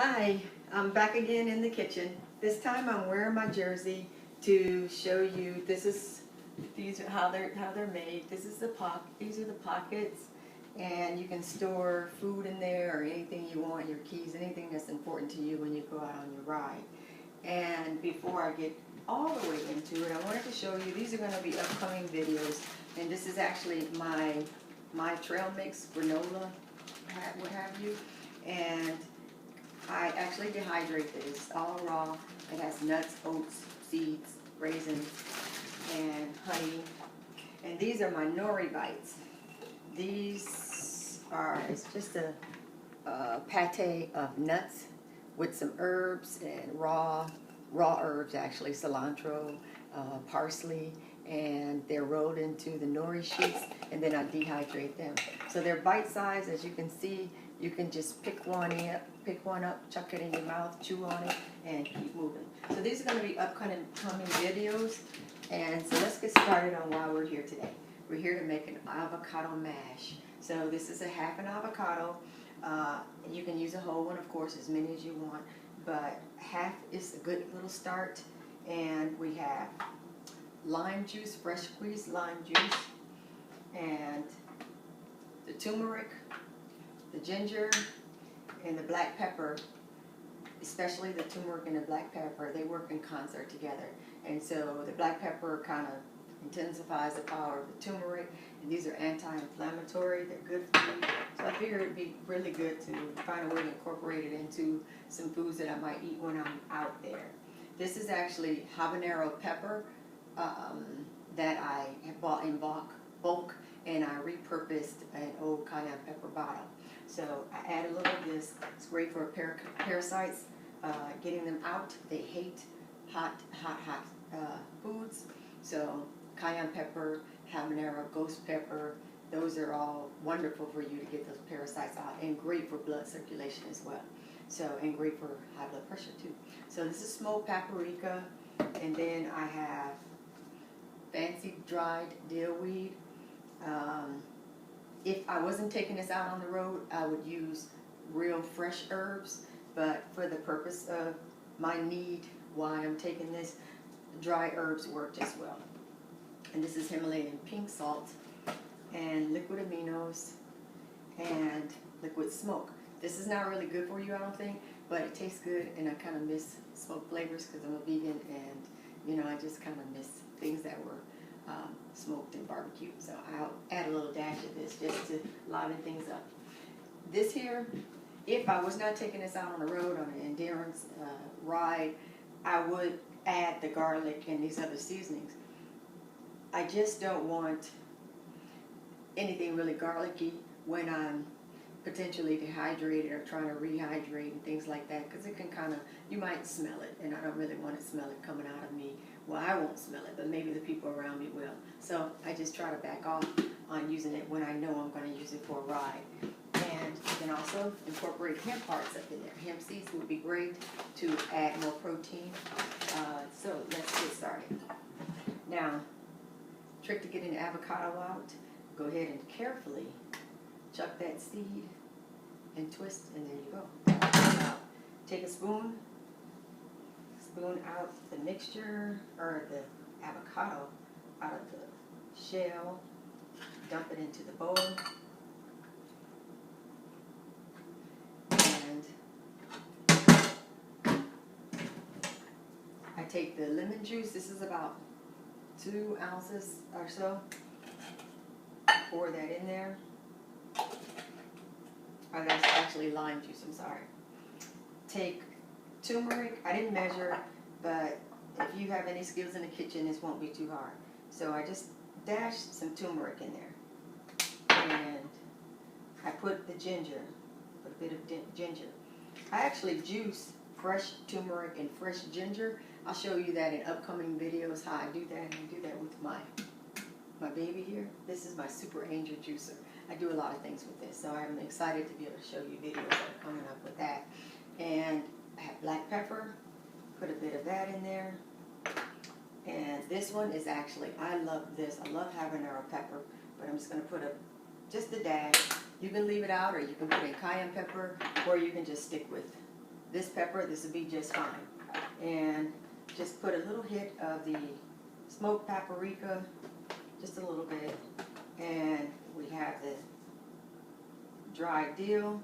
Hi, I'm back again in the kitchen. This time I'm wearing my jersey to show you these are how they're made. These are the pockets, and you can store food in there or anything you want, your keys, anything that's important to you when you go out on your ride. And before I get all the way into it, I wanted to show you, these are going to be upcoming videos, and this is actually my trail mix, granola, what have you, and I actually dehydrate this, all raw. It has nuts, oats, seeds, raisins, and honey. And these are my nori bites. It's just a pate of nuts with some herbs and raw herbs, actually, cilantro, parsley, and they're rolled into the nori sheets, and then I dehydrate them. So they're bite-sized, as you can see. You can just pick one up, chuck it in your mouth, chew on it, and keep moving. So these are going to be upcoming videos, and so let's get started on why we're here today. We're here to make an avocado mash. So this is a half an avocado. You can use a whole one, of course, as many as you want, but half is a good little start. And we have lime juice, fresh squeezed lime juice, and the turmeric, the ginger, and the black pepper, especially the turmeric and the black pepper, they work in concert together. And so the black pepper kind of intensifies the power of the turmeric, and these are anti-inflammatory, they're good for you. So I figured it'd be really good to find a way to incorporate it into some foods that I might eat when I'm out there. This is actually habanero pepper that I have bought in bulk, and I repurposed an old cayenne pepper bottle. So I add a little of this. It's great for parasites, getting them out. They hate hot foods. So cayenne pepper, habanero, ghost pepper, those are all wonderful for you to get those parasites out, and great for blood circulation as well. So, and great for high blood pressure too. So this is smoked paprika, and then I have fancy dried dill weed. If I wasn't taking this out on the road, I would use real fresh herbs, but for the purpose of my need, why I'm taking this, dry herbs work as well. And this is Himalayan pink salt, and liquid aminos, and liquid smoke. This is not really good for you, I don't think, but it tastes good, and I kind of miss smoked flavors because I'm a vegan, and I just kind of miss things that were smoked and barbecued. So I'll add a little dash of this just to liven things up. This here, if I was not taking this out on the road on an endurance ride, I would add the garlic and these other seasonings. I just don't want anything really garlicky when I'm potentially dehydrated or trying to rehydrate and things like that, because it can kind of, you might smell it, and I don't really want to smell it coming out of me. Well, I won't smell it, but maybe the people around me will. So I just try to back off on using it when I know I'm going to use it for a ride. And you can also incorporate hemp parts up in there. Hemp seeds would be great to add more protein. So let's get started. Now, trick to getting the avocado out, go ahead and carefully chuck that seed and twist, and there you go. Take a spoon out the mixture, or the avocado out of the shell, dump it into the bowl, and I take the lemon juice. This is about 2 ounces or so. Pour that in there. Oh, that's actually lime juice, I'm sorry. Take turmeric. I didn't measure, but if you have any skills in the kitchen, this won't be too hard. So I just dashed some turmeric in there. And I put the ginger, put a bit of ginger. I actually juice fresh turmeric and fresh ginger. I'll show you that in upcoming videos, how I do that, and I do that with my baby here. This is my Super Angel juicer. I do a lot of things with this, so I'm excited to be able to show you videos that are coming up with that. And I have black pepper, put a bit of that in there. And this one is actually, I love this. I love habanero pepper, but I'm just going to put just a dash. You can leave it out, or you can put in cayenne pepper, or you can just stick with this pepper, this would be just fine. And just put a little hit of the smoked paprika, just a little bit. And we have the dried dill,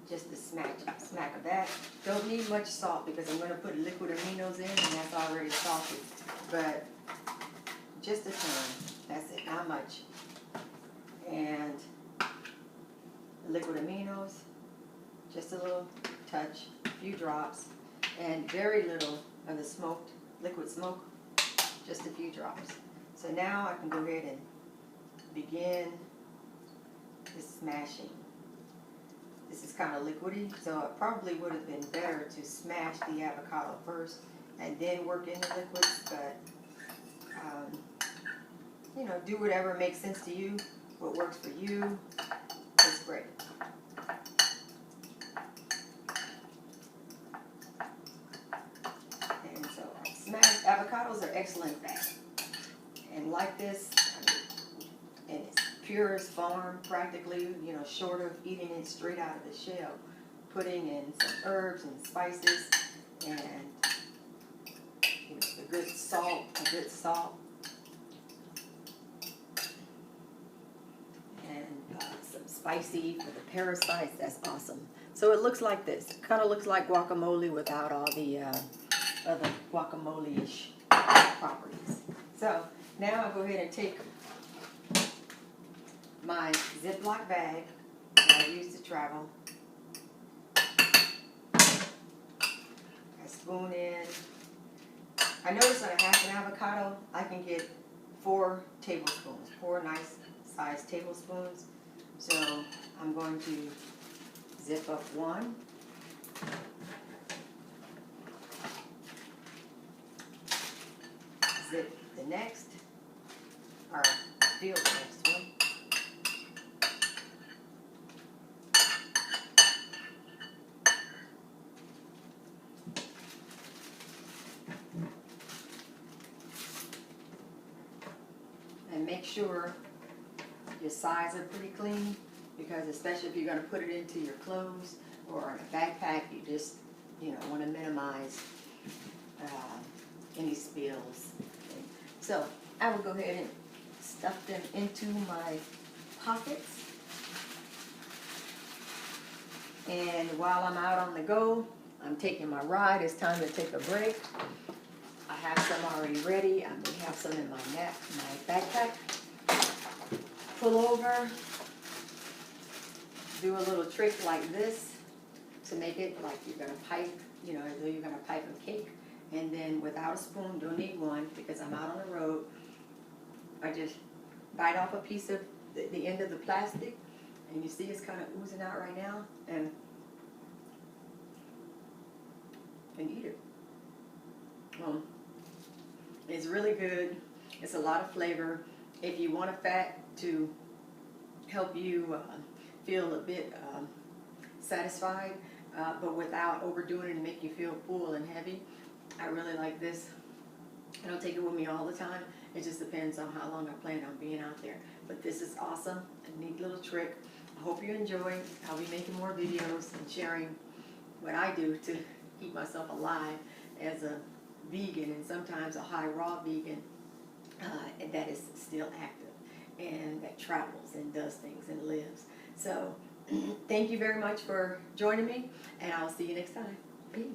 just a smack of that. Don't need much salt because I'm going to put liquid aminos in and that's already salted. But just a ton, that's it, not much. And liquid aminos, just a little touch, a few drops, and very little of the smoked liquid smoke, just a few drops. So now I can go ahead and begin this smashing. This is kind of liquidy, so it probably would have been better to smash the avocado first and then work in the liquids, but you know, do whatever makes sense to you. What works for you is great. And so smashed avocados are excellent fat. And like this, and it's purest farm practically, you know, short of eating it straight out of the shell. Putting in some herbs and spices and you know, a good salt. Some spicy for the parasites. That's awesome. So it looks like this. It kind of looks like guacamole without all the other guacamole-ish properties. So now I'll go ahead and take my Ziploc bag that I use to travel. I spoon in. I notice on a half an avocado, I can get 4 tablespoons, 4 nice sized tablespoons. So I'm going to zip up one. Zip the next, or fill the next one. And make sure your sides are pretty clean, because especially if you're going to put it into your clothes or in a backpack, you just, you know, want to minimize any spills. Okay. So I will go ahead and stuff them into my pockets. And while I'm out on the go, I'm taking my ride. It's time to take a break. I have some already ready. I may have some in my backpack. Pull over, do a little trick like this to make it like you're going to pipe, you know, as though you're going to pipe a cake. And then without a spoon, don't need one because I'm out on the road. I just bite off a piece of the end of the plastic, and you see it's kind of oozing out right now, and eat it. It's really good. It's a lot of flavor. If you want a fat to help you feel a bit satisfied, but without overdoing it and make you feel full and heavy, I really like this. I don't take it with me all the time. It just depends on how long I plan on being out there. But this is awesome, a neat little trick. I hope you enjoy. I'll be making more videos and sharing what I do to keep myself alive as a vegan, and sometimes a high raw vegan and that is still active and that travels and does things and lives. So thank you very much for joining me, and I'll see you next time. Peace.